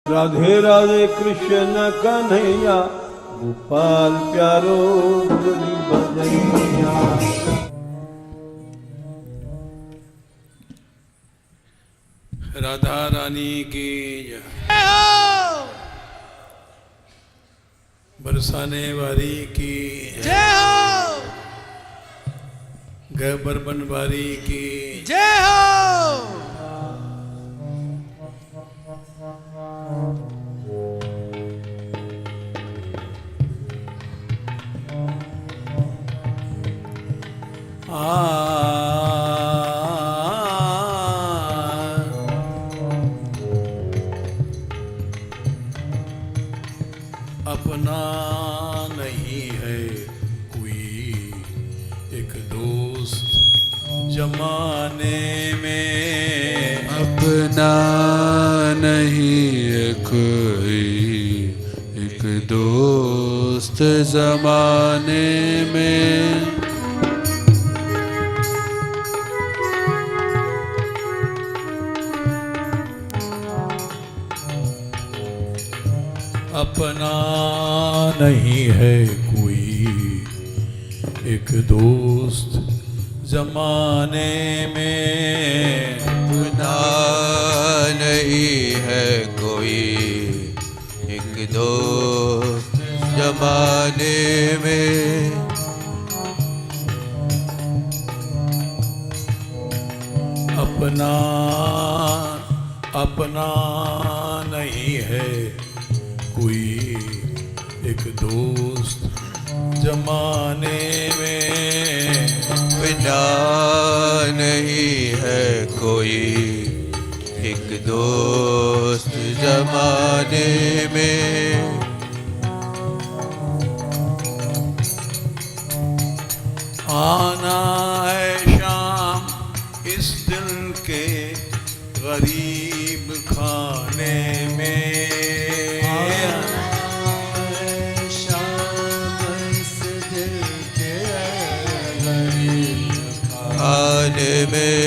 राधे राधे कृष्ण कन्हैया गोपाल प्यारो मुरली बजैया। राधा रानी की जय। बरसाने वाली की जय हो, गबर बनवारी की जय हो। अपना नहीं है कोई एक दोस्त जमाने में, अपना नहीं है कोई एक दोस्त जमाने में। अपना नहीं है कोई एक दोस्त जमाने में, अपना नहीं है कोई एक दोस्त जमाने में। अपना अपना नहीं है कोई एक दोस्त जमाने में, अपना नहीं है कोई एक दोस्त जमाने में। आना है शाम इस दिल के गरीब खाने में, खाने में।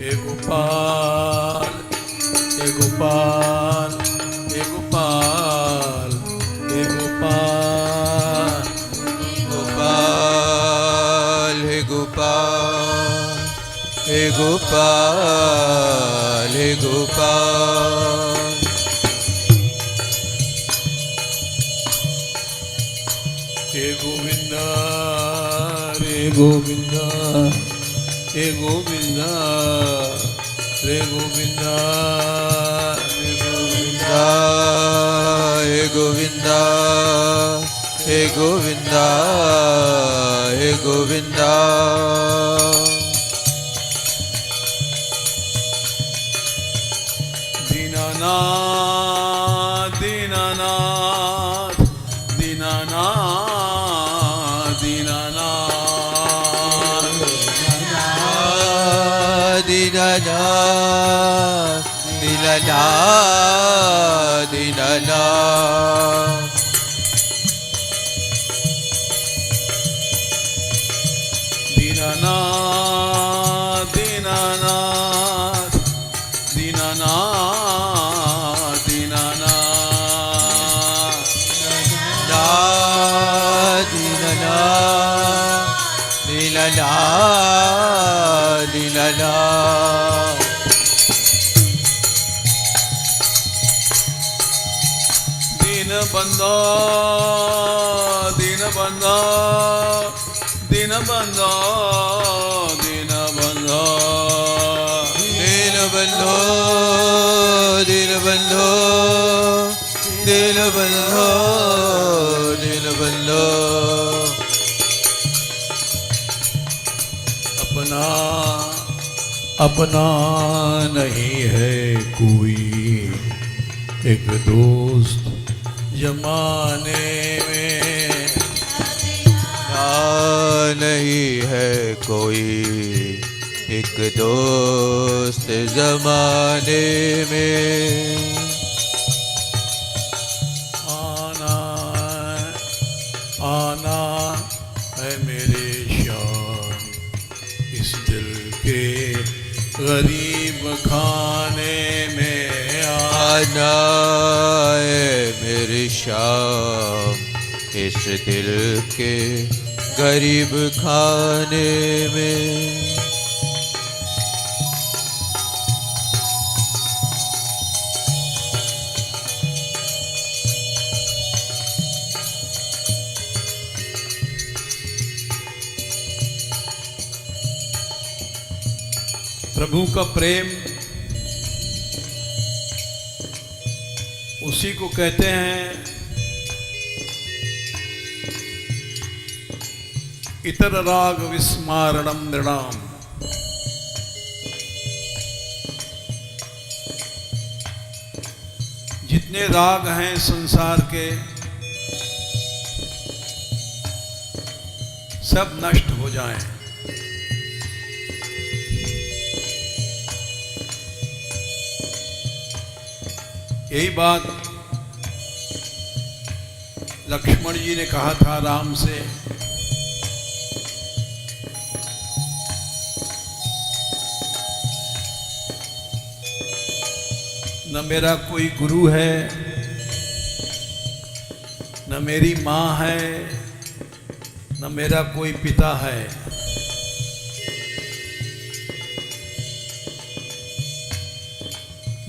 ए गोपाल ए गोपाल ए गोपाल ए गोपाल गोपाल हे गोपाल हे गोपाल हे गोपाल। हे गोविंदा रे गोविंदा हे गोविंदा रे गोविंदा रे गोविंदा हे गोविंदा हे गोविंदा हे गोविंदा। दीनानाथ दीनानाथ दीनानाथ दीनानाथ दीनानाथ दीनानाथ दीनानाथ। दीनानाथ दीनानाथ दीनानाथ दीनानाथ दीनानाथ दीनानाथ। दीनबंधो दीनबंधो दीनबंधो दीनबंधो दीनबंधो दीनबंधो दीनबंधो दीनबंधो। अपना अपना नहीं है कोई एक दोस्त जमाने में, नहीं है कोई एक दोस्त जमाने में। आना आना है मेरे श्याम गरीब खाने में आना है मेरी शाम, इस दिल के गरीब खाने में। प्रभु का प्रेम उसी को कहते हैं इतर राग विस्मारणम नृणाम। जितने राग हैं संसार के सब नष्ट हो जाएं। यही बात लक्ष्मण जी ने कहा था राम से, न मेरा कोई गुरु है, न मेरी माँ है, न मेरा कोई पिता है।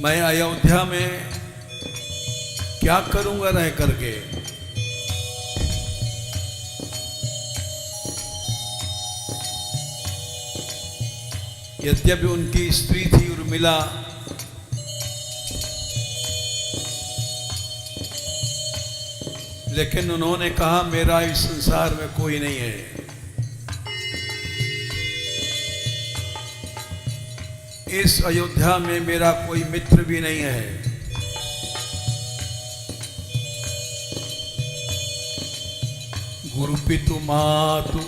मैं अयोध्या में क्या करूंगा रह करके। यद्यपि उनकी स्त्री थी उर्मिला, लेकिन उन्होंने कहा मेरा इस संसार में कोई नहीं है। इस अयोध्या में मेरा कोई मित्र भी नहीं है। गुरु पितु मातु,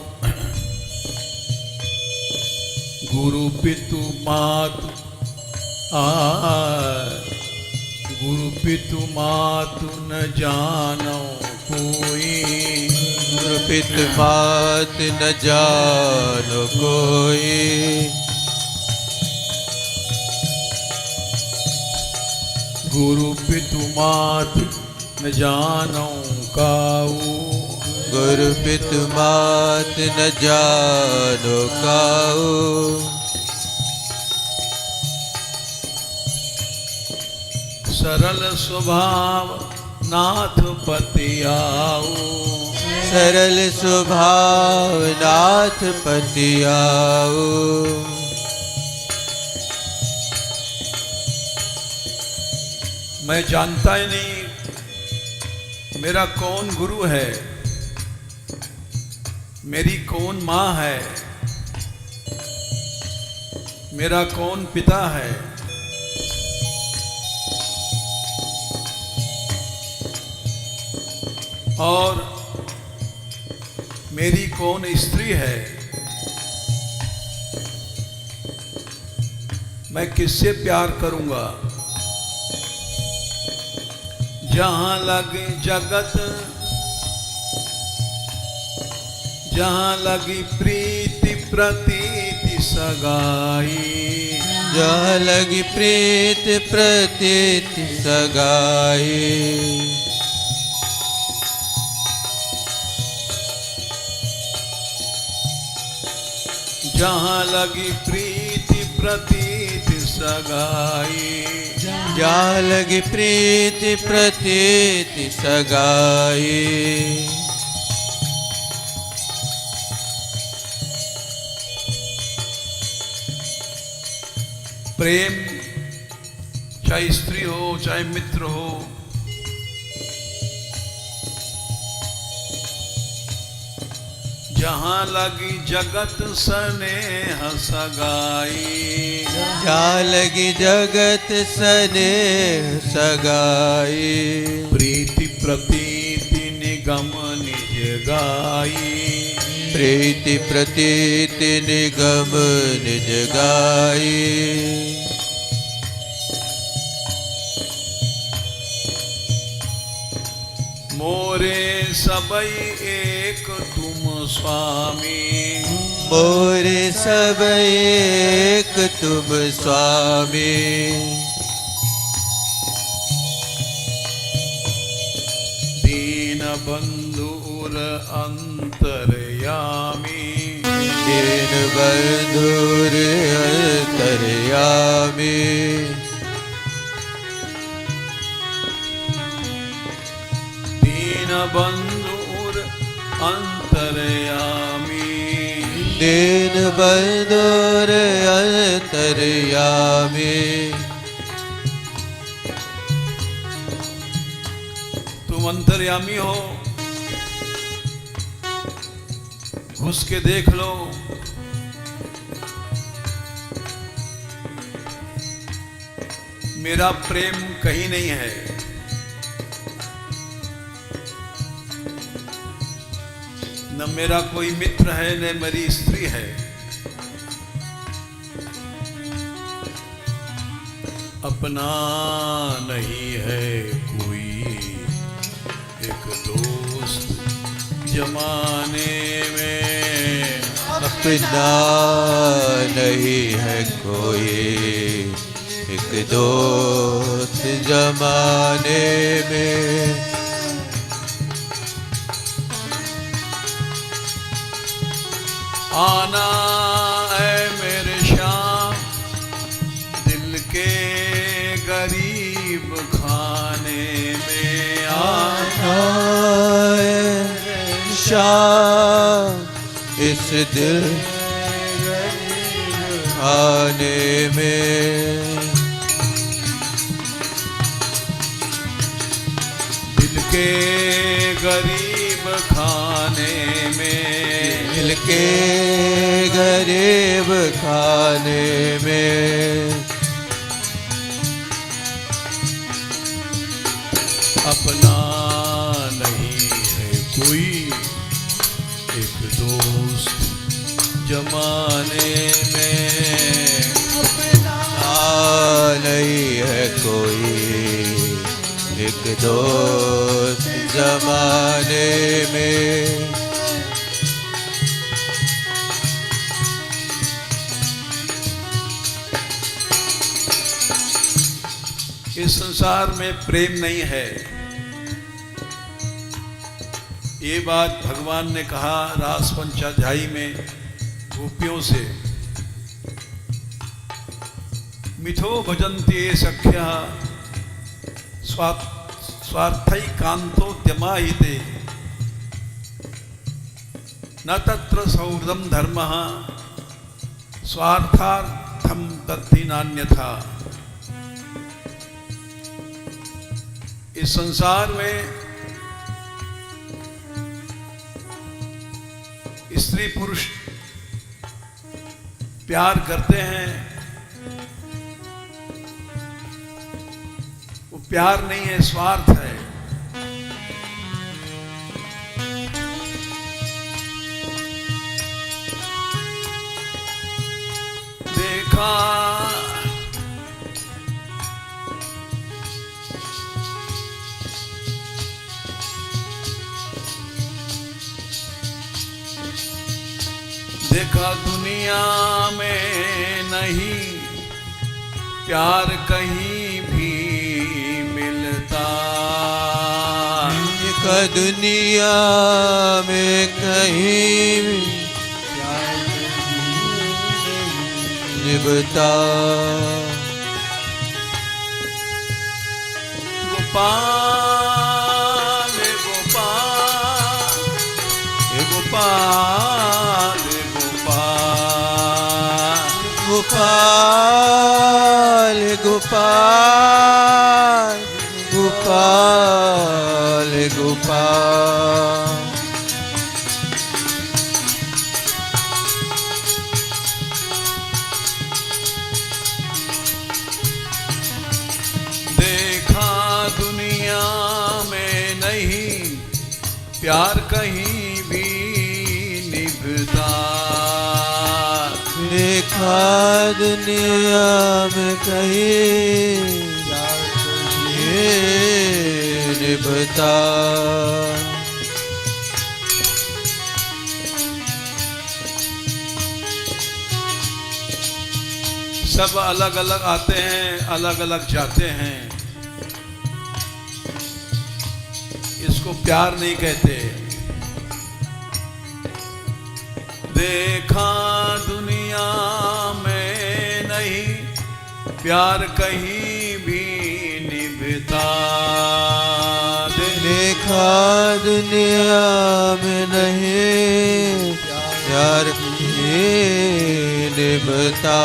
गुरु पितु मातु गुरु पितु मातु न जानो कोई। गुरु पितु मातु न जानो कोई। गुरु पितु मातु न जानो काऊ। गुरु पितु मात न जानो काऊ। सरल स्वभाव नाथ पति आओ। सरल स्वभाव नाथ पति आओ। मैं जानता ही नहीं मेरा कौन गुरु है, मेरी कौन माँ है, मेरा कौन पिता है। और मेरी कौन स्त्री है। मैं किससे प्यार करूंगा। जहां लगे जगत, जहां लगी प्रीति प्रतीति सगाई। जहां लगी प्रीति प्रतीति सगाई। जहां लगी प्रीति प्रतीति सगाई। जहां लगी प्रीति प्रतीति सगाई। प्रेम चाहे स्त्री हो चाहे मित्र हो, जहां लगी जगत स्नेह सगाई। जहां लगी जगत स्नेह सगाई। प्रीति प्रतीति निगम निज गाई। प्रीति प्रतीति निगम निज गाई। मोरे सबई एक तुम स्वामी। मोरे सब एक एक तुम स्वामी। दीन बंधुर अंतर्यामी, दीन बंधुर अंतर्यामी। दीन बंधुर अंतर्यामी, दीन बंधुर अंतर्यामी। तुम अंतर्यामी हो, घुस के देख लो। मेरा प्रेम कहीं नहीं है। न मेरा कोई मित्र है, न मेरी स्त्री है। अपना नहीं है कोई एक दोस्त जमाने में। अपना नहीं है कोई एक दोस्त जमाने में। आना है मेरे श्याम दिल के गरीब खाने में। आना शाम इस दिल खाने में। दिल के गरीब खाने में। दिल के गरीब खाने में। अपना नहीं है कोई एक दोस्त जमाने में। अपना नहीं है कोई एक दोस्त जमाने में। इस संसार में प्रेम नहीं है, ये बात भगवान ने कहा रास पंचाध्यायी में गोपियों से। मिथो भजन्ते सख्या स्वार्थैकान्तोद्यमाहिते न तत्र सौहृदं धर्मः स्वार्थार्थं तद्धि नान्यथा। इस संसार में स्त्री पुरुष प्यार करते हैं, वो प्यार नहीं है, स्वार्थ है। देखा देखा दुनिया में नहीं प्यार कहीं भी मिलता। देखा दुनिया में कहीं भी प्यार निभता। गोपाल गोपाल गोपाल गोपाल गोपाल गोपाल गोपाल। देखा दुनिया में नहीं प्यार कहीं भी निभता। देखा दुनिया में कहीं ये निभता। सब अलग अलग आते हैं, अलग अलग जाते हैं। इसको प्यार नहीं कहते। देखा दुनिया में नहीं प्यार कहीं भी निभता। देखा दुनिया में नहीं प्यार कहीं निभता।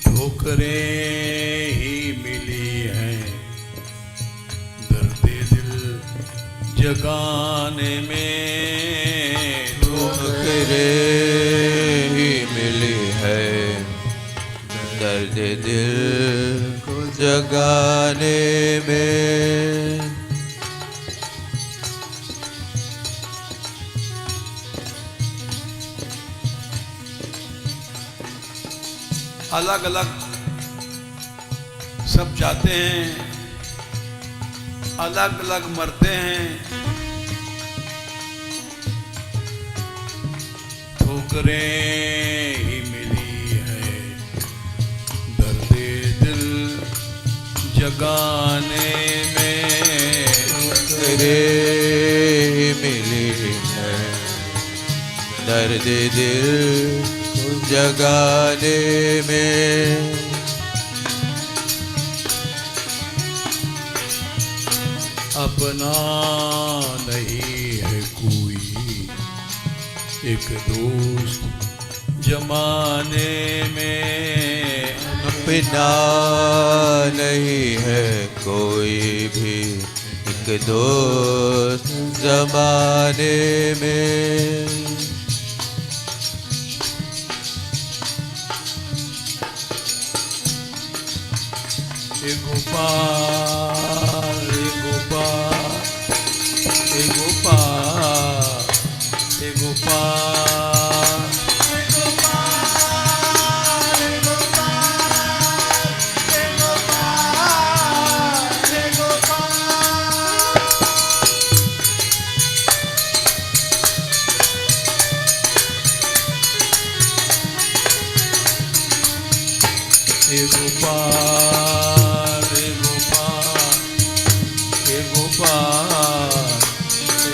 ठोकरें ही मिली हैं दर्द दिल जगाने में। ठोकरें ही मिली है दर्द दिल को जगाने में। अलग अलग सब जाते हैं, अलग अलग मरते हैं। ठोकरें ही मिली है दर्द दिल जगाने में। ठोकरें मिली है दर्द दिल को जगाने में। अपना नहीं है कोई एक दोस्त जमाने में। अपना नहीं है कोई भी एक दोस्त जमाने में। हे गोपाल हे गोपाल हे गोपाल हे गोपाल हे गोपाल हे गोपाल हे गोपाल हे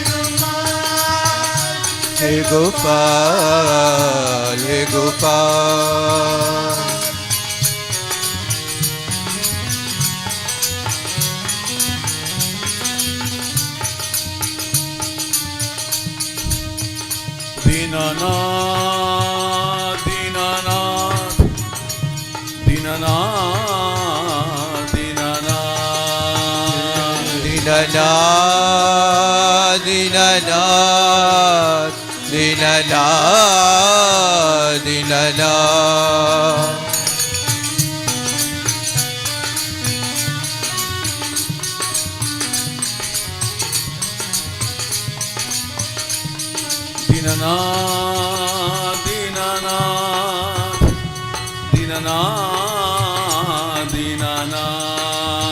गोपाल हे गोपाल हे गोपाल। दीनानाथ दीनानाथ दीनानाथ दीनानाथ दीननाथ दीननाथ दीननाथ दीननाथ। दीनानाथ दीनानाथ दीनानाथ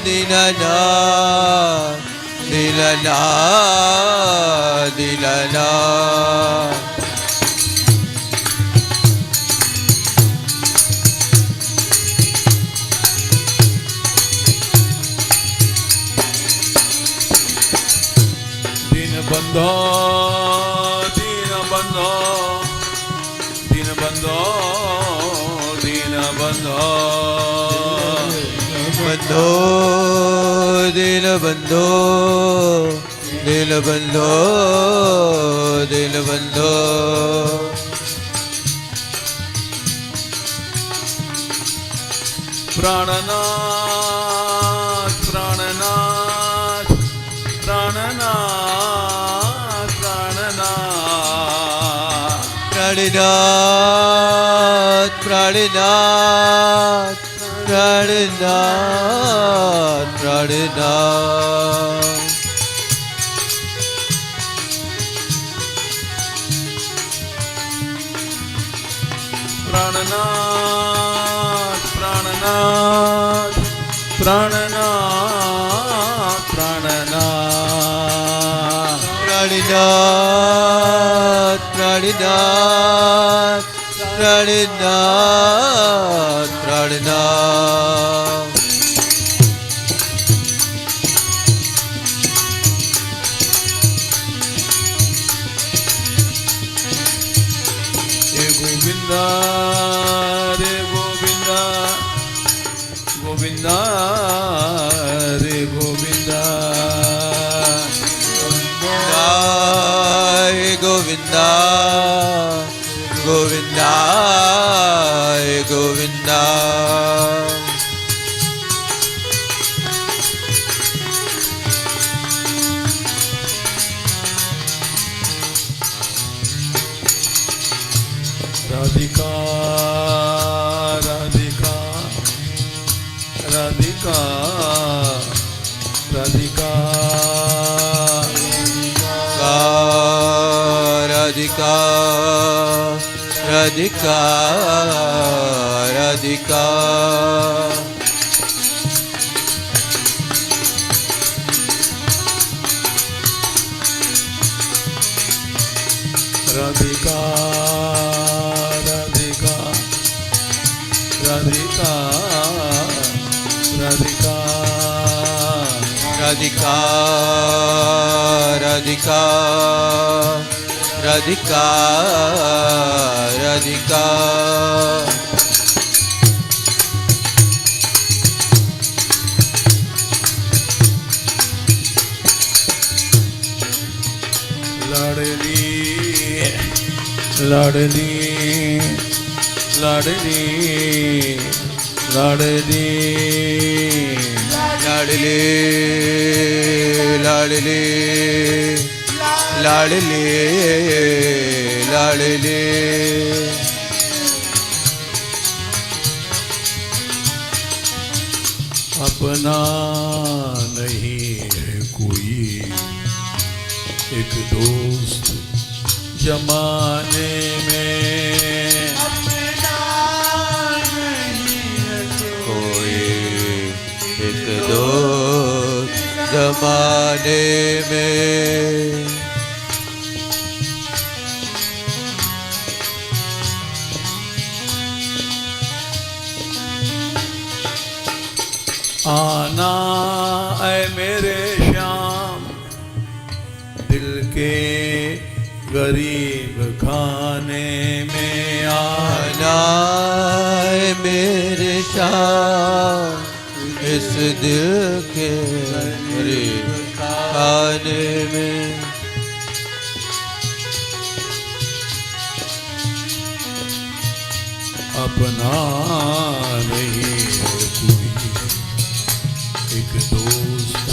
दीनानाथ दीननाथ दीननाथ दीननाथ। बंधो दीन बंधो दीन बंधो दीन बंधो बंधो दिल बंधो दिल बंधो दिल बंधो। प्राणनाथ प्राणनाथ प्राणनाथ प्राणनाथ प्राणनाथ प्राणनाथ प्राणनाथ प्राणनाथ। प्राणनाथ प्राणनाथ प्राणनाथ प्राणनाथ प्राणनाथ प्राणनाथ प्राणनाथ प्राणनाथ हे गोविंदा रे गोविंदा गोविंदा रे गोविंदा हे गोविंदा गोविंदा हे गोविंदा राधिका राधिका राधिका राधिका राधिका राधिका राधिका राधिका राधिका राधिका राधिका राधिका राधिका राधिका राधिका लाडली लाडली लाडली लाडली लाडली लाडली लाडली लाडली अपना नहीं है कोई एक दोस्त जमाने में कोई एक दोस्त जमाने में आना ऐ मेरे श्याम दिल के गरीब खाने में आना आए मेरे शाम इस दिल के गरीब खाने में अपना नहीं है कोई एक दोस्त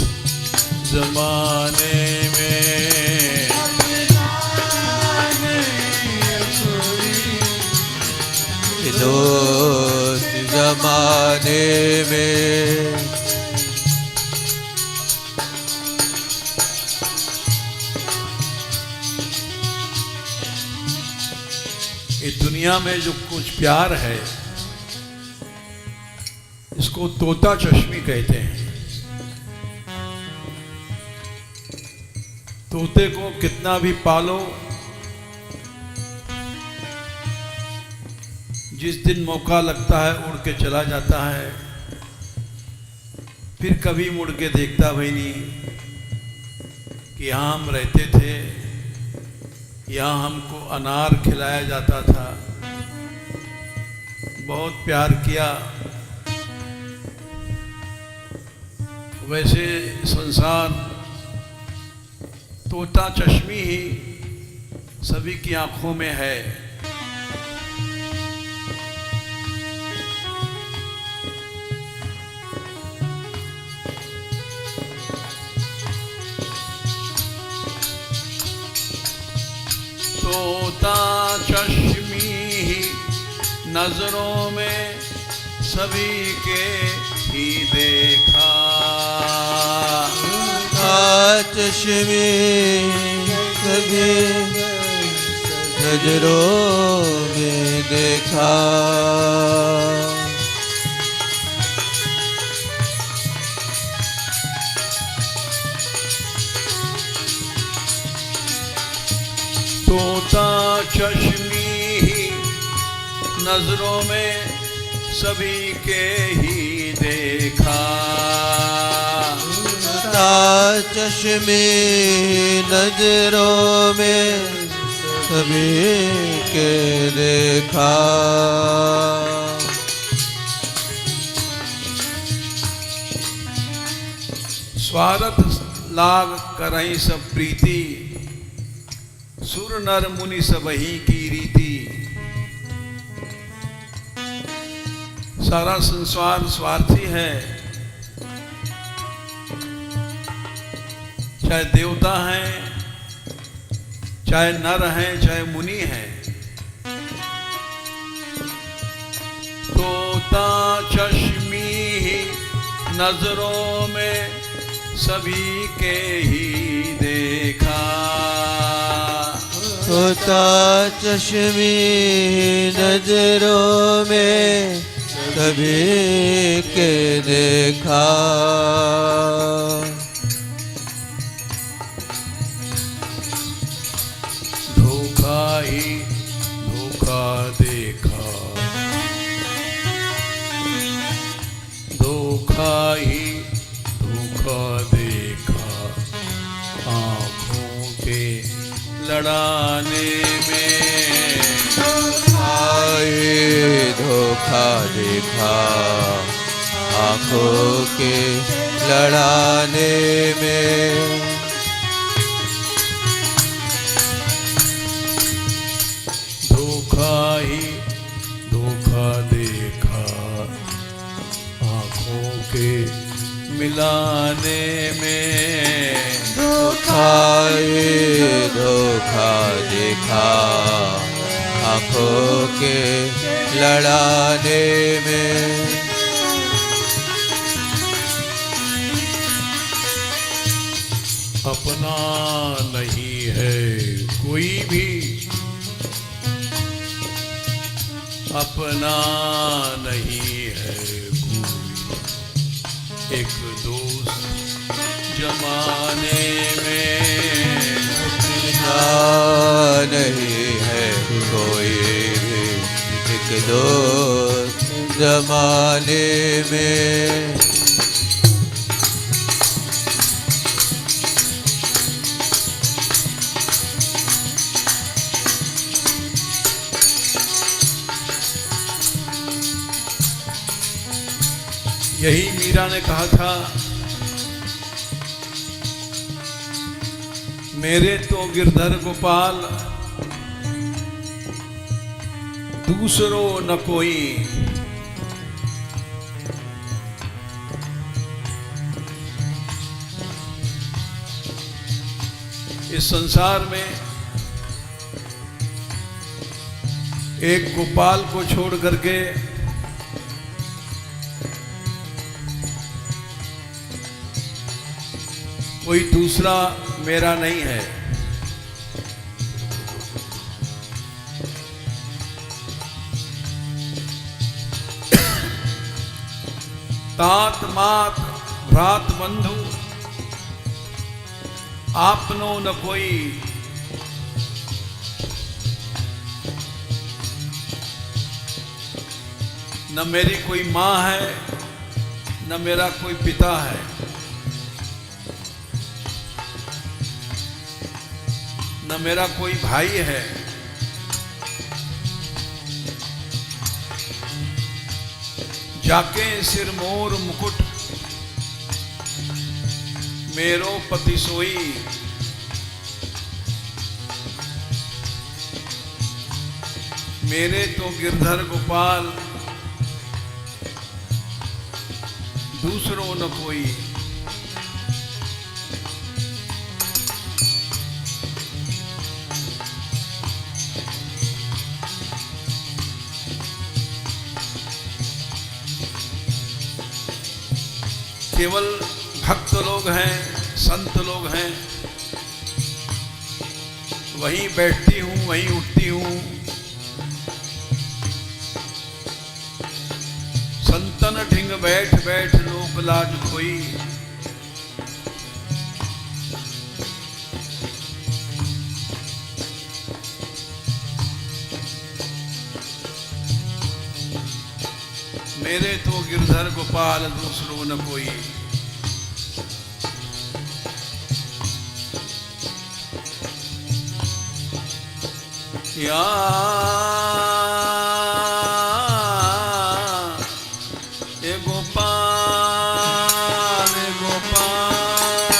जमाने में दोस्त जमाने में ये दुनिया में जो कुछ प्यार है इसको तोता चश्मी कहते हैं। तोते को कितना भी पालो जिस दिन मौका लगता है उड़ के चला जाता है, फिर कभी मुड़ के देखता भी नहीं कि यहाँ हम रहते थे, यहाँ हमको अनार खिलाया जाता था, बहुत प्यार किया। वैसे संसार तोता चश्मी ही सभी की आंखों में है। तोता चश्मी ही नजरों में सभी के ही देखा, चश्मे सभी नजरों में देखा। नजरों में सभी के ही देखा। चश्मे नजरों में सभी के देखा। स्वार्थ लाग करई सब प्रीति, सुर नर मुनि सबही की रीति। सारा संसार स्वार्थी है, चाहे देवता हैं, चाहे नर हैं, चाहे मुनि हैं। तोता चश्मी नजरों में सभी के ही देखा। तोता चश्मी नजरों में सभी के देखा। धोखा ही धोखा देखा, धोखा ही धोखा देखा। आँखों के लड़ाने में आए धोखा देखा। आँखों के लड़ाने में धोखा ही धोखा देखा। आँखों के मिलाने में धोखा ये धोखा देखा। आँखों के लड़ाने में अपना नहीं है कोई भी, अपना नहीं है कोई। एक दोस्त जमाने में नहीं है कोई भी। एक दोस्त जमाने में यही मीरा ने कहा था, मेरे तो गिरधर गोपाल दूसरो न कोई। इस संसार में एक गोपाल को छोड़ करके कोई दूसरा मेरा नहीं है। तात मात भ्रात बंधु आपनो न कोई। न मेरी कोई माँ है, न मेरा कोई पिता है। न मेरा कोई भाई है। जाके सिर मोर मुकुट मेरो पति सोई। मेरे तो गिरधर गोपाल दूसरों न कोई। केवल भक्त लोग हैं, संत लोग हैं। वहीं बैठती हूँ, वहीं उठती हूँ। संतन ढिंग बैठ बैठ लोक लाज खोई। मेरे तो गिरधर गोपाल दूसरो न कोई। या ए गोपाल ए गोपाल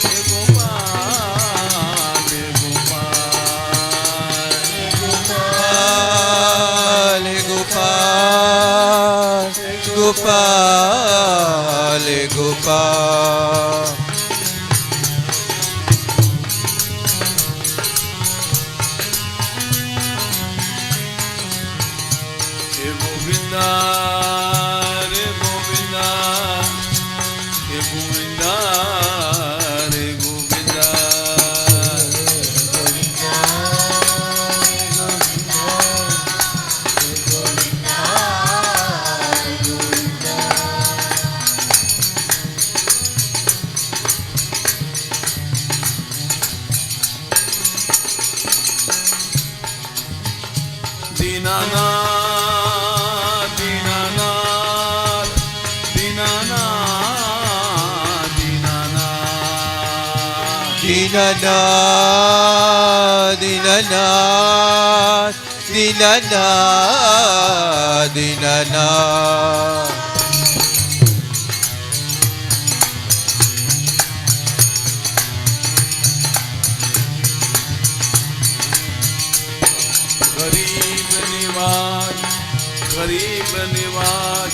ए गोपाल ए गोपाल गोपाल गोपाल गोपाल गोपाल हे गोविंदा रे गोविंदा हे गोविंदा रे गोविंदा दीनानाथ दीनानाथ दीनानाथ दीनानाथ दीननाथ दीननाथ दीननाथ गरीब निवाज गरीब निवाज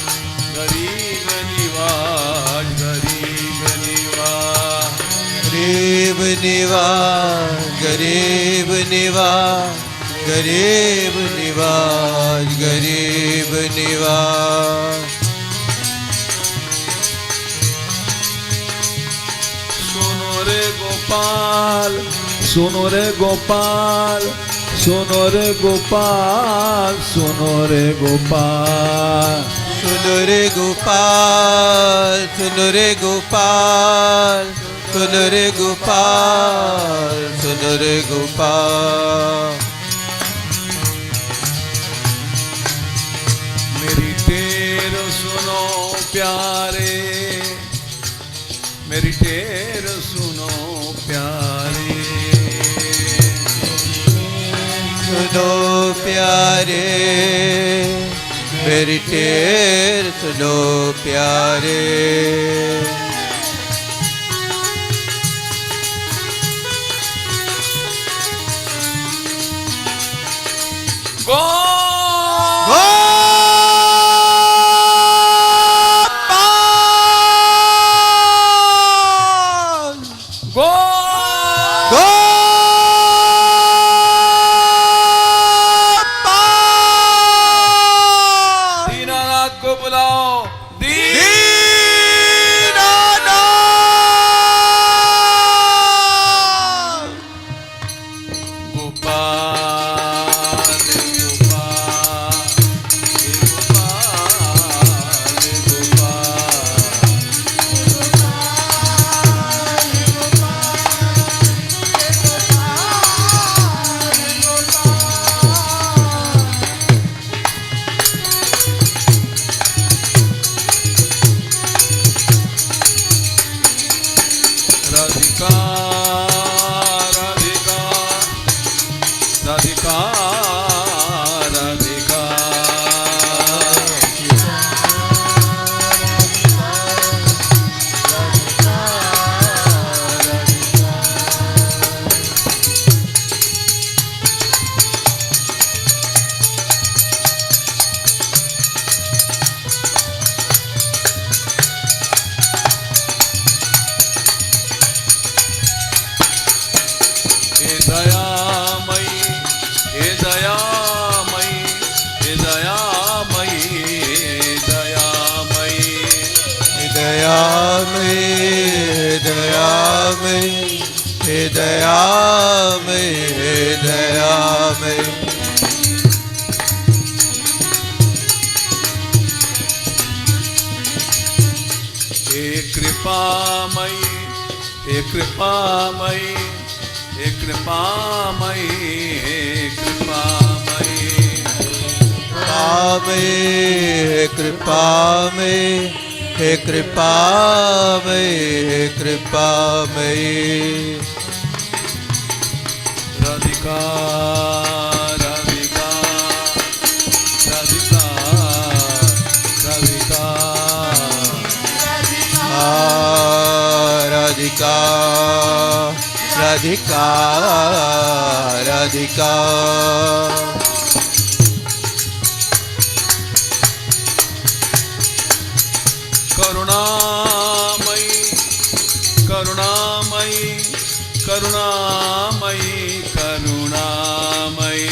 गरीब निवाज गरीब निवाज गरीब निवाज गरीब निवाज गरीब निवाज गरीब निवाज सुनो रे गोपाल सुनो रे गोपाल सुनो रे गोपाल सुनो रे गोपाल सुनो रे गोपाल सुनो रे गोपाल सुनो रे गोपाल सुनो रे गोपाल मेरी टेर सुनो प्यारे मेरी टेर सुनो प्यारे सुनो प्यारे मेरी टेर सुनो प्यारे गो गो दीनानाथ को बुलाओ गोपाल राधिका राधिका राधिका राधिका हे दयामयी हे दयामयी हे दयामयी हे दयामयी दयामय दयामय हे दयामय हे दयामय हे कृपामयी हे कृपामयी हे कृपामयी हे कृपामयी हे कृपामय, हे कृपामय, हे कृपामय। राधिका राधिका राधिका राधिका राधिका राधिका राधिका। करुणामयी करुणामयी करुणामयी करुणामयी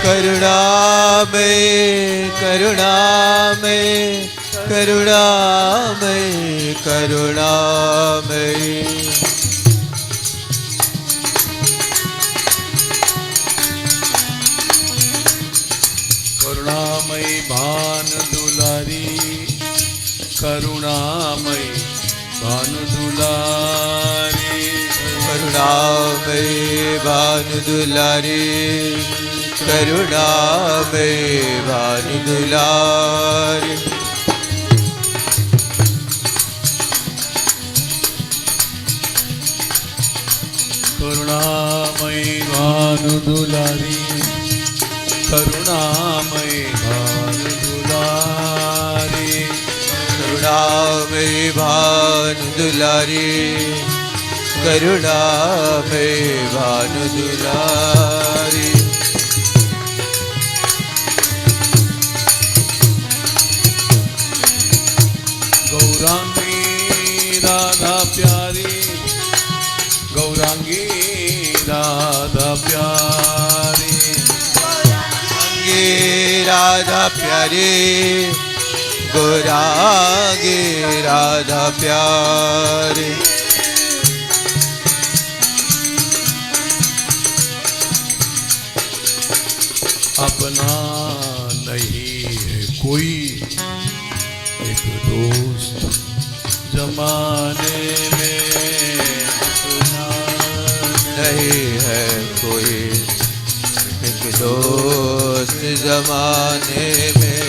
करुणामय करुणामय करुणामय करुणामय। करुणामयी भान दुलारी करुणामयी भानु दुलारी करुणामय भानु दुलारी करुणामय भानु दुलारी। करुणामयी भानु दुलारी करुणामयी भानु दुलारी करुणामय भानु दुलारी करुणामय भानु दुलारी। गौरांगी राधा प्यारी गौरांगी राधा प्यारी गौरांगी राधा प्यारी गौरांगी राधा प्यारी। अपना नहीं है कोई एक दोस्त जमाने में, अपना नहीं है कोई एक दोस्त जमाने में।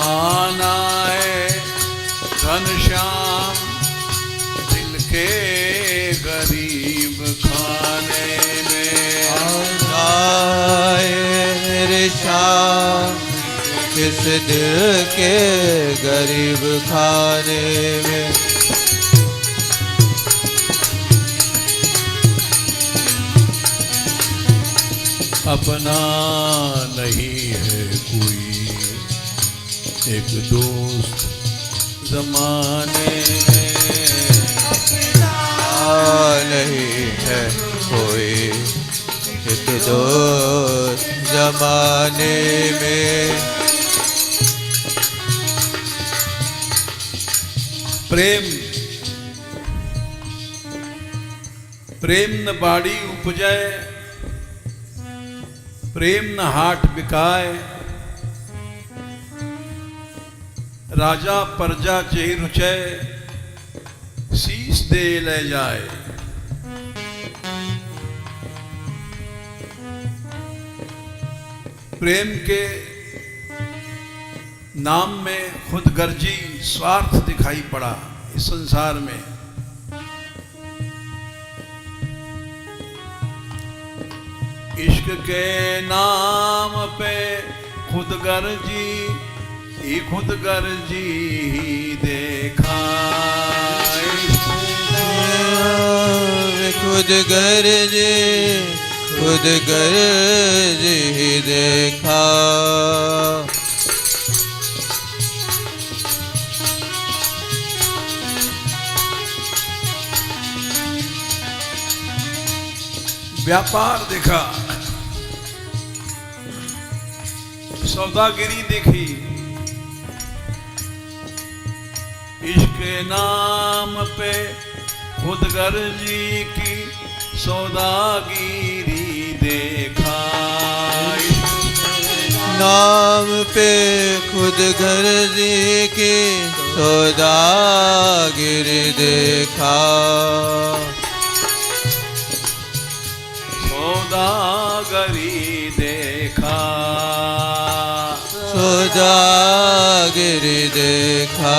आना है घनश्याम दिल के गरीब खाने में, आए मेरे शाम किस दिल के गरीब खाने में। अपना नहीं है कोई एक दोस्त जमाने में, नहीं है कोई एक दोस्त जमाने में। प्रेम प्रेम न बाड़ी उपजय, प्रेम न हाट बिकाए, राजा प्रजा चेहि रुचय, शीश दे ले जाए। प्रेम के नाम में खुदगर्जी स्वार्थ दिखाई पड़ा इस संसार में। इश्क के नाम पे खुदगर्जी ही खुदगर्जी देखा, खुदगर्जी खुदगर्जी ही देखा। व्यापार देखा, सौदागिरी देखी, इश्क के नाम पे खुदगर्जी की सौदागिरी देखा। नाम पे खुदगर्जी की सौदागिरी देखा। सौदागरी देखा, सौदागरी देखा।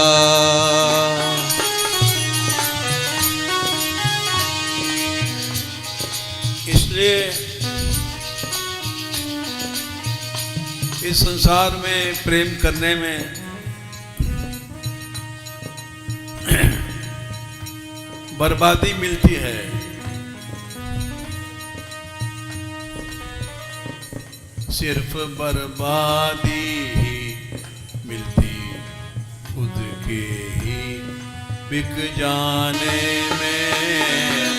इसलिए इस संसार में प्रेम करने में बर्बादी मिलती है। सिर्फ बर्बादी ही मिलती खुद के ही बिक जाने में,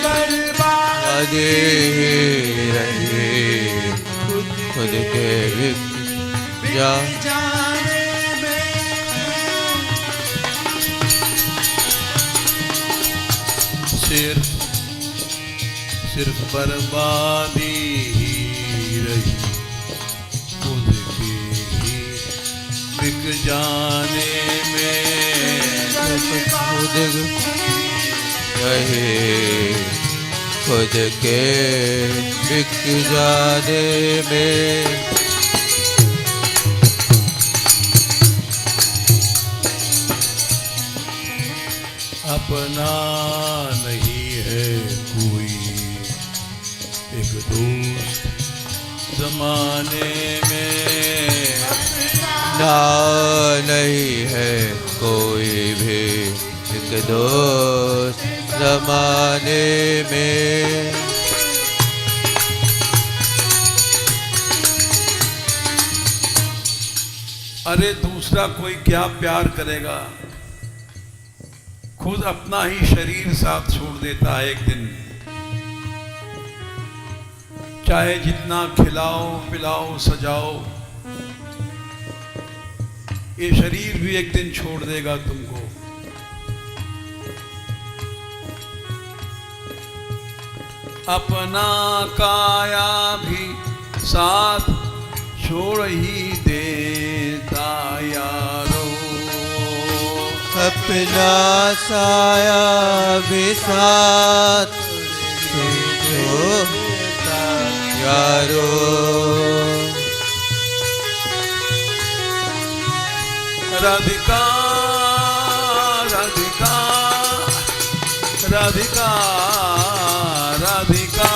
बर्बादी रहे खुद के बिक जाने में। सिर्फ बर्बादी ही रही खुद के ही बिक जाने में, खुद रहे खुद के बिक जाने में। अपना नहीं है कोई एक दोस्त जमाने में, ना नहीं है कोई भी एक दोस्त जमाने में। अरे दूसरा कोई क्या प्यार करेगा, खुद अपना ही शरीर साथ छोड़ देता है एक दिन। चाहे जितना खिलाओ पिलाओ सजाओ, ये शरीर भी एक दिन छोड़ देगा तुमको। अपना काया भी साथ छोड़ ही देता यारो, अपना साया भी साथ छोड़ता यारो। राधिका राधिका राधिका राधिका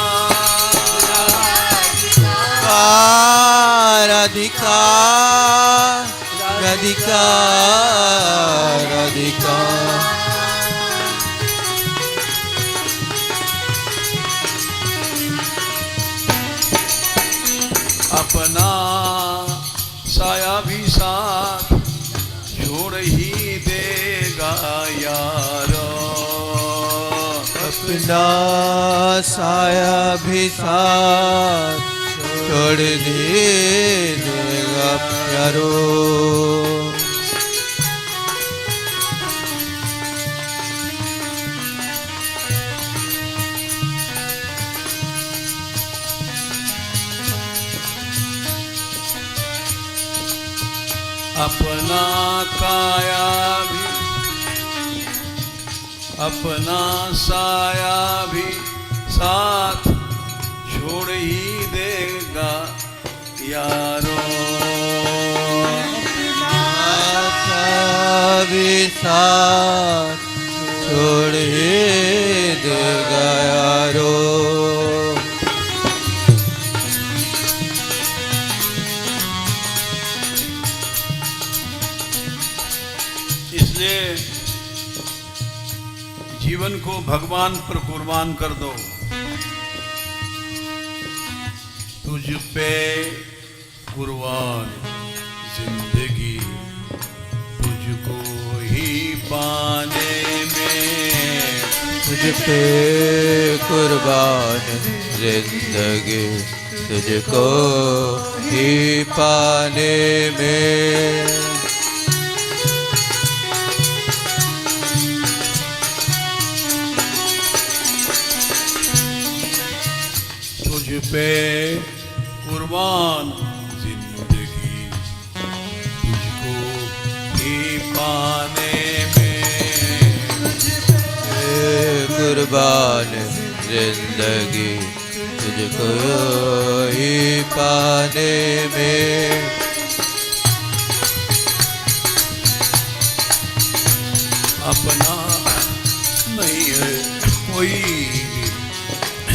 राधिका राधिका राधिका। अपना साया भी साथ छोड़ ही देगा यारो, अपना साया भी साथ छोड़ देगा प्यारो। अपना काया भी अपना साया भी साथ छोड़ ही देगा यारो, भी साथ छोड़ ही देगा यारो। इसलिए जीवन को भगवान पर कुर्बान कर दो। तुझ पे कुर्बान जिंदगी तुझको ही पाने में, तुझ पे कुर्बान जिंदगी तुझको ही पाने में। तुझ पे कुर्बान जिंदगी तुझको ही पाने में, कुर्बान जिंदगी तुझको ही पाने में। अपना नहीं है कोई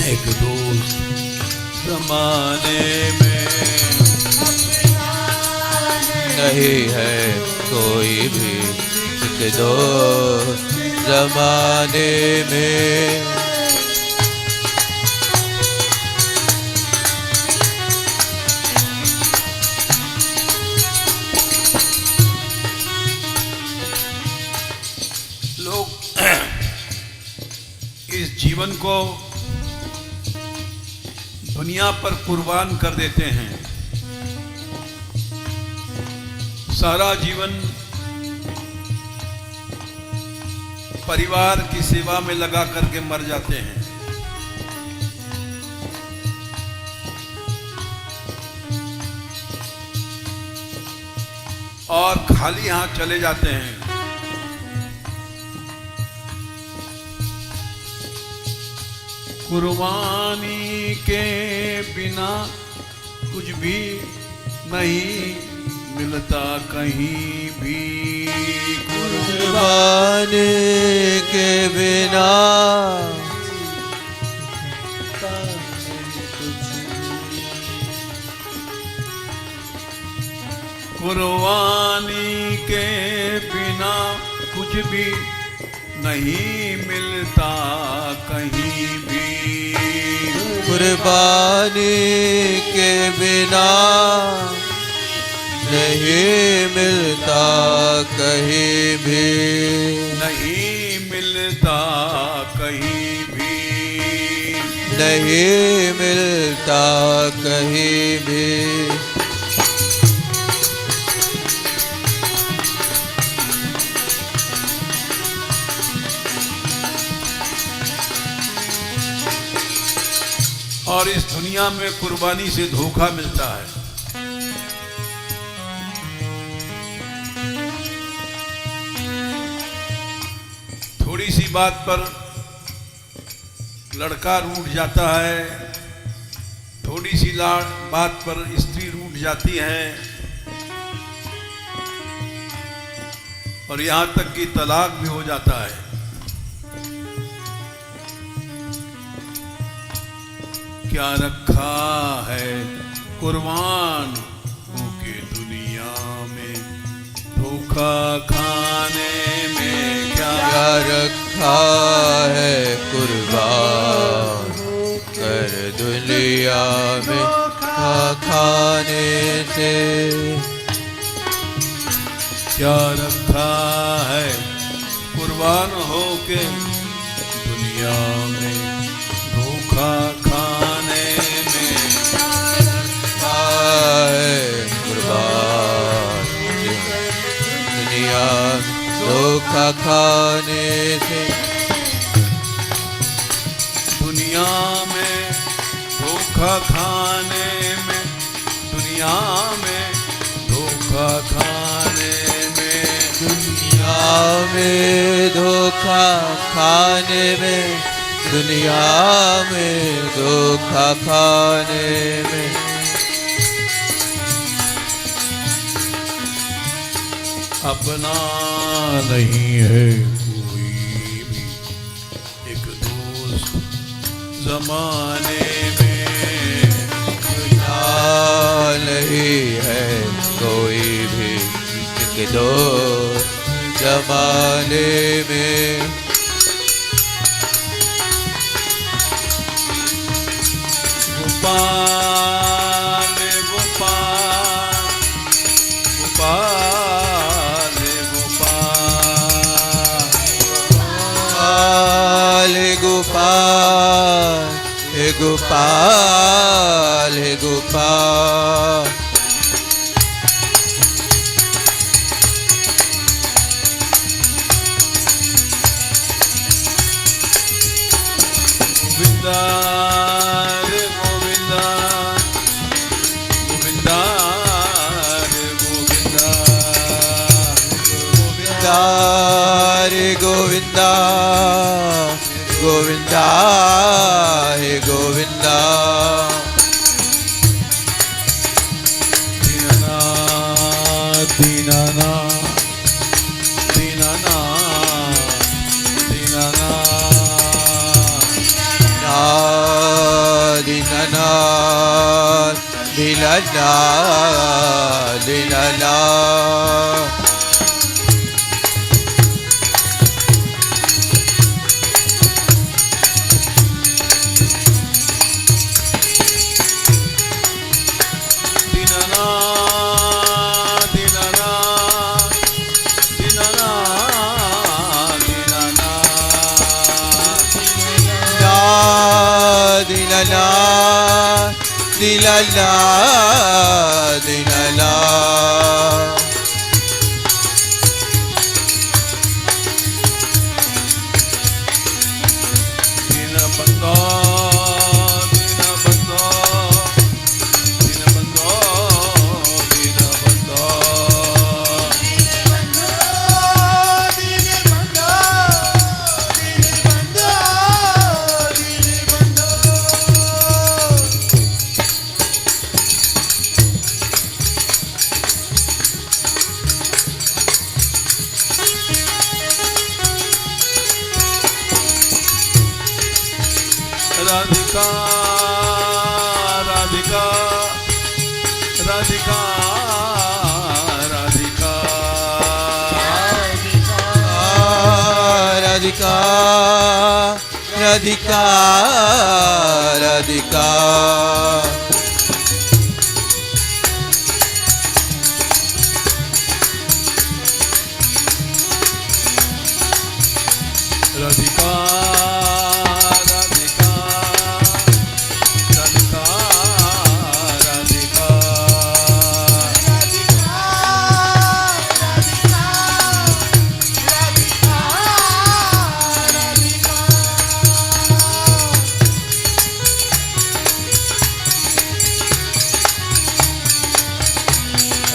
एक दोस्त जमाने में, नहीं है कोई भी एक दोस्त जमाने में। लोग इस जीवन को दुनिया पर कुर्बान कर देते हैं, सारा जीवन परिवार की सेवा में लगा करके मर जाते हैं। और खाली हाथ चले जाते हैं। कुर्बानी के बिना कुछ भी नहीं मिलता कहीं भी। कुर्बानी के बिना कुर्बानी के बिना कुछ भी नहीं मिलता कहीं भी। कुर्बानी के बिना नहीं मिलता कहीं भी। नहीं मिलता कहीं भी। नहीं मिलता कहीं भी। और इस दुनिया में कुर्बानी से धोखा मिलता है। थोड़ी सी बात पर लड़का रूठ जाता है, थोड़ी सी बात पर स्त्री रूठ जाती है, और यहां तक कि तलाक भी हो जाता है। क्या रखा है कुर्बान होके दुनिया में, धोखा खाने में क्या रखा है कुर्बान कर दुनिया में खाने से। क्या रखा है कुर्बान होके दुनिया में, धोखा खाने में कुर्बान दुनिया धोखा खाने से। दुनिया में धोखा खाने में, दुनिया में धोखा खाने में, दुनिया में धोखा खाने में, दुनिया में धोखा खाने में। अपना नहीं है कोई भी एक दोस्त जमाने में। अपना नहीं है कोई भी एक दोस्त जमाने में। गोपाल गोपाल गोपाल गोपाल गोपाल हे गोपाल हे गोपाल। गोविंदा रे गोविंदा, गोविंदा रे गोविंदा, गोविंदा रे गोविंदा, गोविंदा हे गोविंदा। दीनानाथ दीनानाथ दीनानाथ दीनानाथ दीनानाथ दीनबंधो दीनबंधो दीनबंधो दीनबंधो राधिका राधिका राधिका राधिका राधिका राधिका राधिका राधिका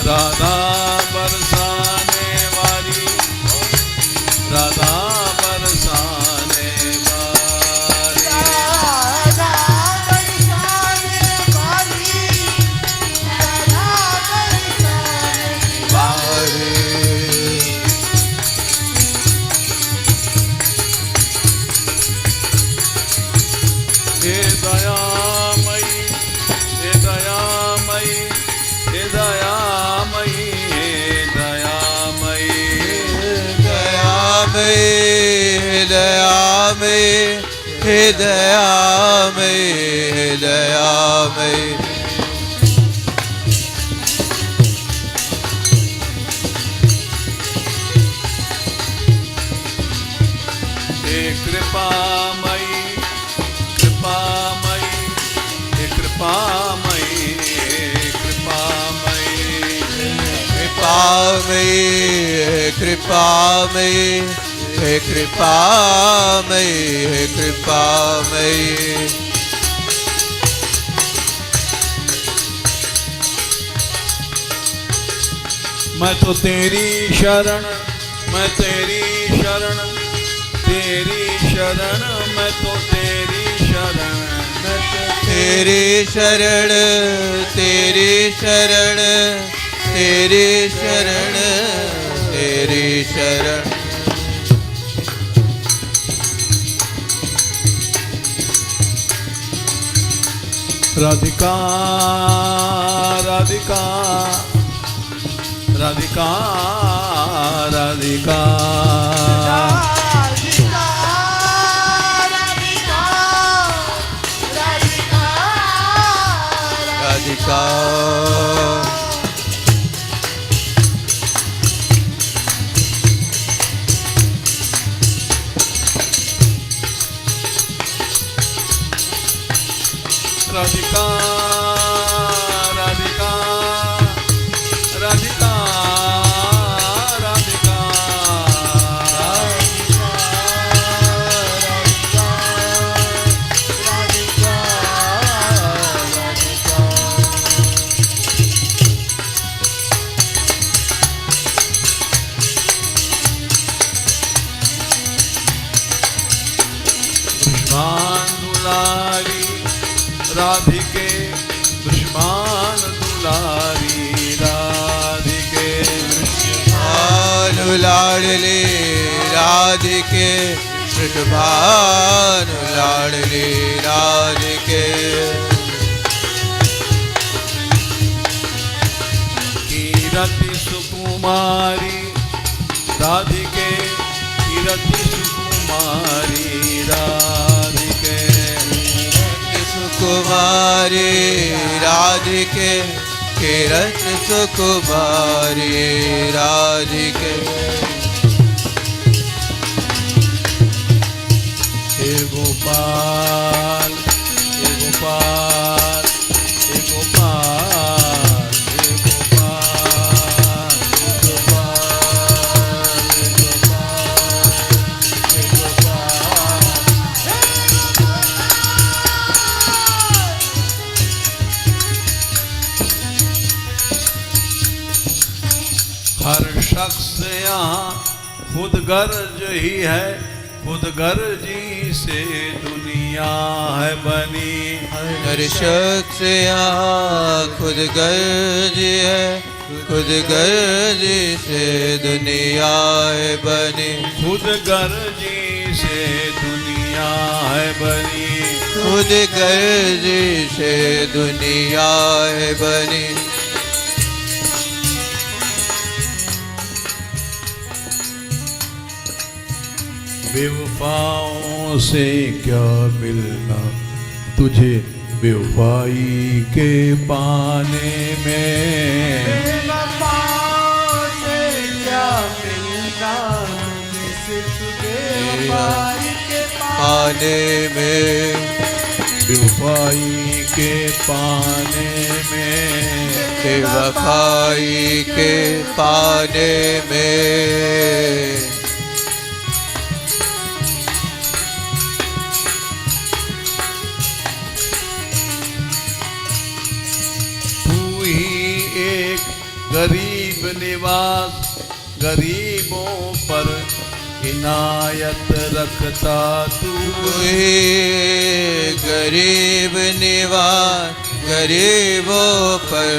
राधा बरसाने वाली राधा बरसाने वाली राधा बरसाने वाली राधा बरसाने वाली हे दयामयी हे दयामयी हे दयामयी हे दयामयी हे दयामयी हे दयामयी हे कृपामयी कृपामयी हे कृपामयी कृपामयी कृपामयी हे कृपामयी हे कृपामयी मैं तो तेरी शरण मैं तेरी शरण तेरी शरण मैं तो तेरी शरण तेरी शरण तेरी शरण तेरी शरण तेरी शरण राधिका राधिका राधिका राधिका राधिका राधिका राधिका राधिका राधिका दुलारी राधिके दुश्मन दुलारी राधिके लाडली राधिके कृष्ण लाडली राधिके कीरति सुकुमारी राधिके कीरति सुकुमारी राधिके सुकुमारी राधिके कीरत सुकुमारी राधिके हे गोपाल हे गोपाल हे गोपाल हे गोपाल गोपाल हे गोपाल हर शख्स यहाँ खुद गर्ज ही है खुद गर्जी से दुनिया है बनी हर शख्स यहाँ खुद गर्ज है खुद गर्ज से दुनिया है बनी खुद गर्जी से दुनिया है बनी खुद गर्ज से दुनिया है बनी बेवफाओं से क्या मिलना तुझे बेवफाई के पाने में बेवफाओं से क्या मिलना सिर्फ बेवफाई के पाने में बेवफाई के पाने में बेवफाई के पाने में गरीब निवास गरीबों पर इनायत रखता तू गरीब निवास गरीबों पर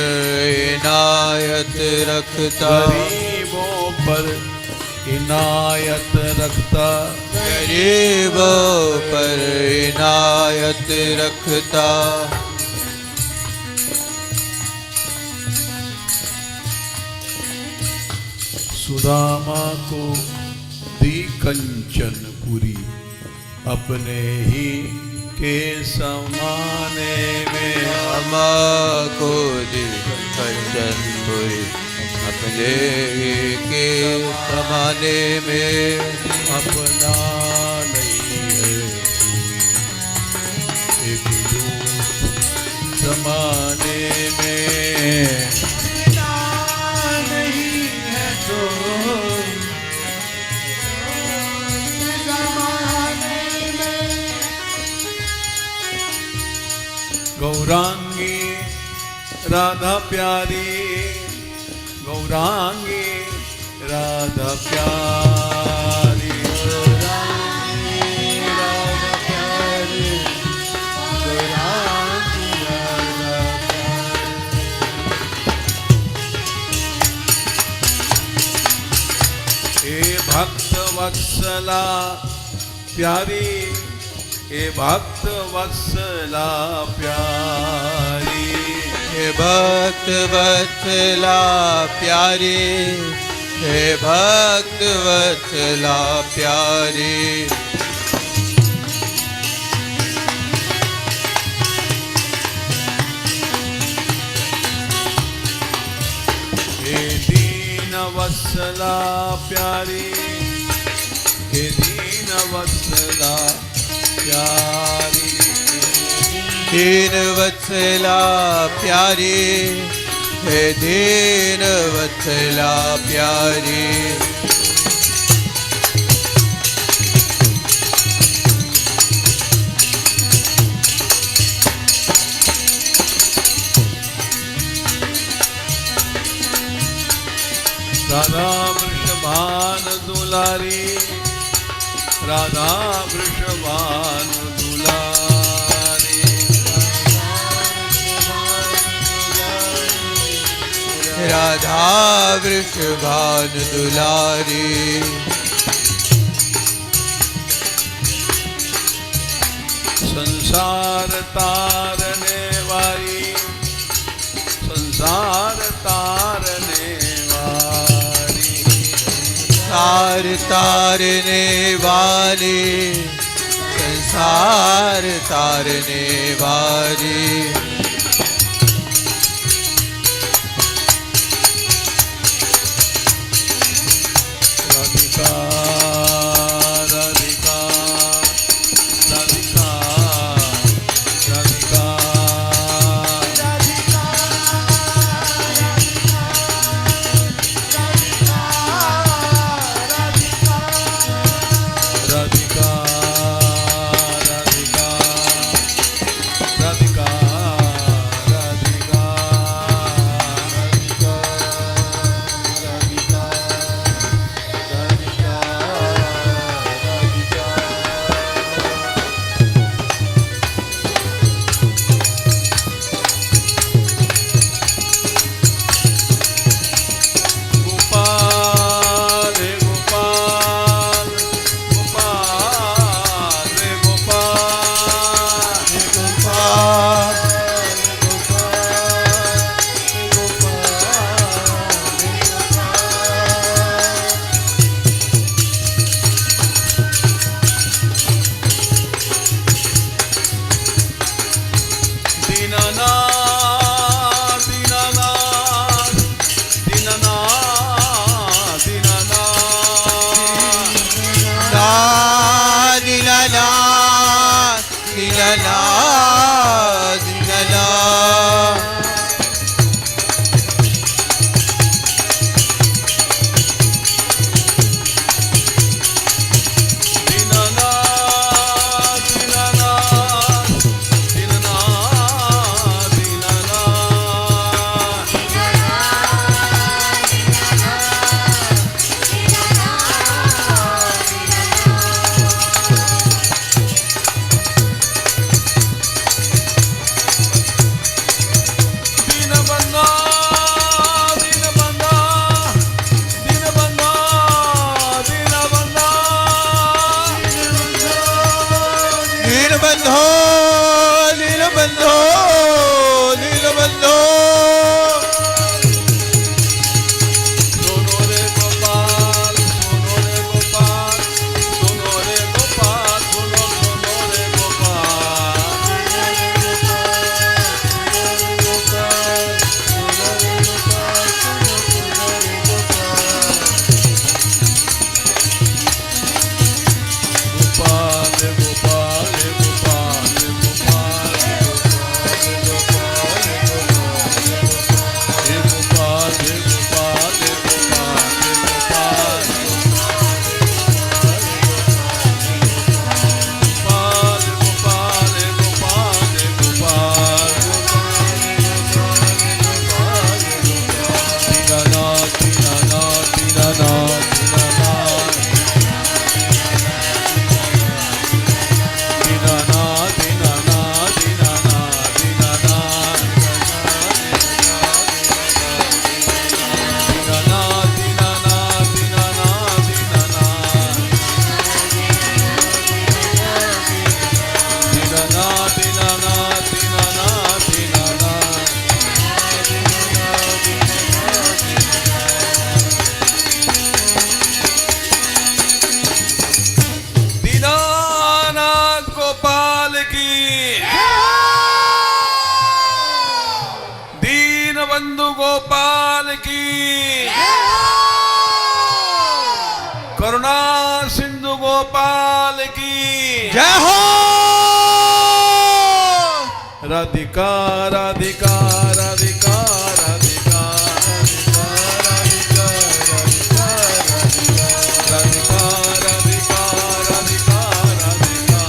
इनायत रखता गरीबों पर इनायत रखता गरीबों पर इनायत रखता सुदामा को दी कंचनपुरी अपने ही के समाने में अमा को दी कंचनपुरी अपने ही के समाने में अपना नहीं है कोई एक रूप जमाने में गौरांगी राधा प्यारी गौरांगी राधा प्यारी गौरांगी राधा प्यारी गौरांगी राधा प्यारी हे भक्त वत्सला प्यारी हे भक्त वत्सला प्यारी हे भक्त वत्सला प्यारी हे भक्त वत्सला प्यारी हे दीन वत्सला प्यारी हे दीन वत्सला प्यारी दीन वत्सला प्यारी हे दीन वत्सला प्यारी राधा वृषभान दुलारी राधा वृषभान दुलारी राधा वृषभान दुलारी संसार तारने वाली संसार तारने संसार तारने वाली, संसार तारने वाली। राधिका राधिका राधिका राधिका राधिका राधिका राधिका गोपाल हे गोपाल गोपाल हे गोपाल हे गोपाल दीनानाथ दीनानाथ दीनानाथ दीनानाथ ला लीला लीला लीला दीनानाथ दीनानाथ दीनानाथ दीनानाथ दीनबंधा दीनबंधा दीनबंधा दीनबंधा नीलबंधो नीलबंधो नीलबंधो सोनो रे गोपाल सोनो रे गोपाल सोनो रे गोपाल सोनो सोनो रे गोपाल गोपाल गोपाल गोपाल हे गोपाल हे गोपाल हे गोपाल गोपाल हे गोपाल हे गोपाल दीनानाथ दीनानाथ दीनानाथ दीनानाथ दीनानाथ दीनानाथ दीनानाथ दीनानाथ दीनानाथ दीनानाथ दीनानाथ दीनानाथ दीनानाथ गोपाल की दीन बंधु गोपाल की करुणा सिंधु गोपाल की जय हो राधिका राधिका राधिका राधिका राधिका राधिका राधिका राधिका राधिका राधिका राधिका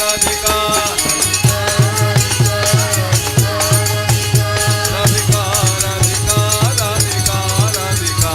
राधिका राधिका राधिका राधिका राधिका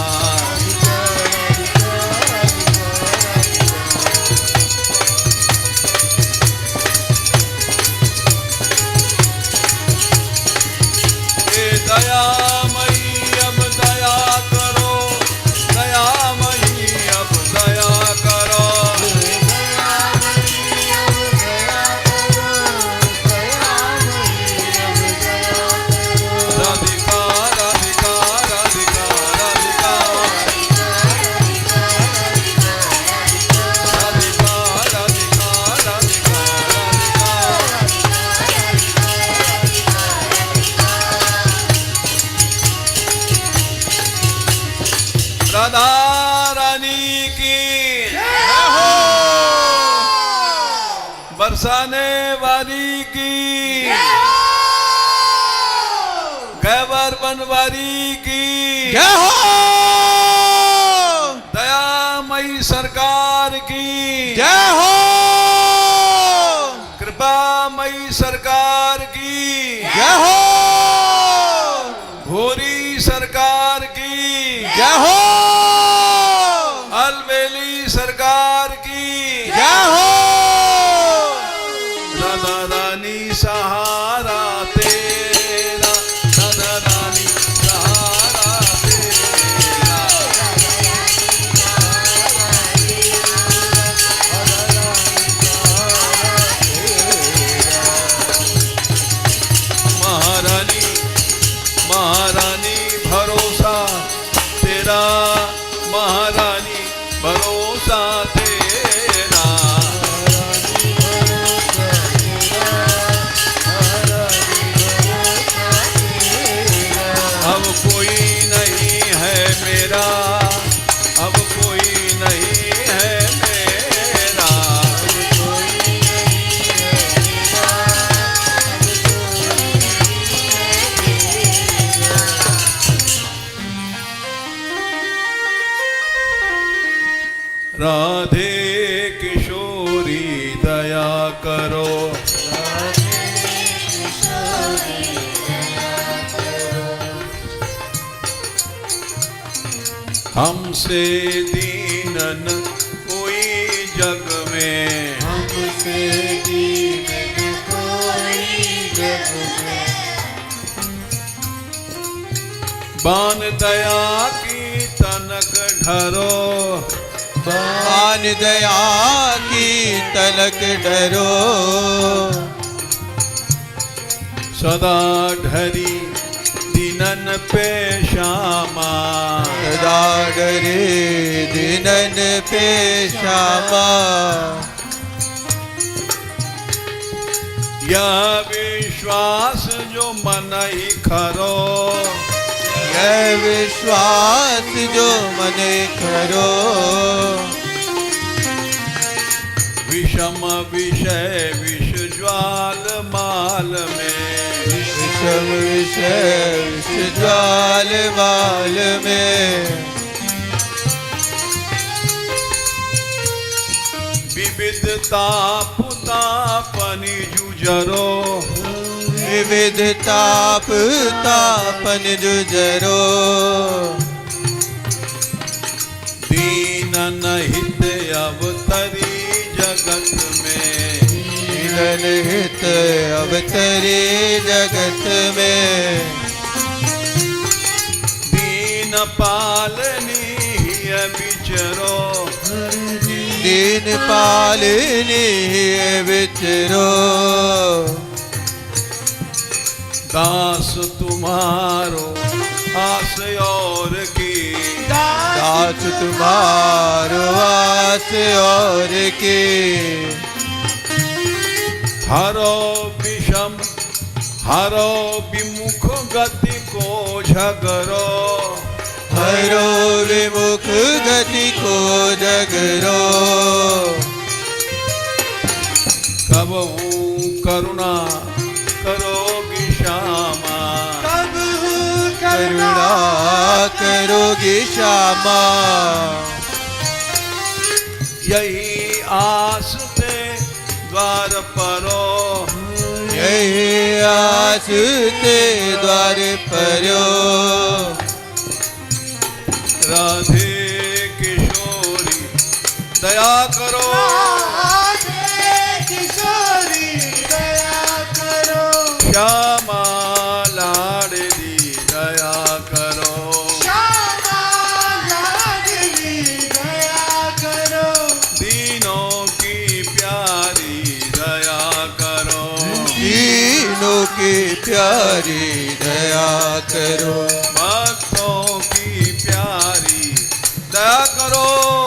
बरसाने वाली की, गैबर बनवारी की, जय हो दयामयी सरकार की, जय हो कृपामयी सरकार की, जय हो भोरी सरकार की, जय हो अलवेली सरकार की, जय हो राधा रानी सहारा तेरा, राधा रानी सहारा तेरा, महारानी महारानी भरोसा तेरा, महारानी भरोसा तेरा, अब कोई नहीं है मेरा, अब कोई नहीं है मेरा, राधे किशोरी दया करो, हमसे दीनन कोई जग में, हमसे दीन कोई जग में, बान दया की तनक ढरो, बान दया की तलक डरो, सदा ढरी दिनन पे श्यामा, सदा डरे दिनन पे श्यामा, यह विश्वास जो मन ही खरो, यह विश्वास जो मने करो, विषम विषय विष ज्वाल माल में, विषम विषय विष ज्वाल माल में, विविध ताप तापनि जुजरो, विविध ताप तापन जुजरो, दीनन हित अवतरी जगत में, दीनन हित अवतरे जगत में, दीन पालनी हिय विचरो, दीन पालनी विचरो, दास तुम्हारो आस और की, दास तुम्हारो आस और की, हरो विषम हरो विमुख गति को झगरो, हरो विमुख गति को जगरो, कबहू करुणा करोगी श्यामा, कब करुणा करोगी श्यामा, यही आस ते द्वार परो, यही आस ते द्वार पर्यो, राधे किशोरी दया करो, राधे किशोरी दया करो, श्यामा लाडली दया करो, श्यामा लाडली दया करो, दीनों की प्यारी दया करो, दीनों की प्यारी दया करो, भक्तों की प्यारी दया करो।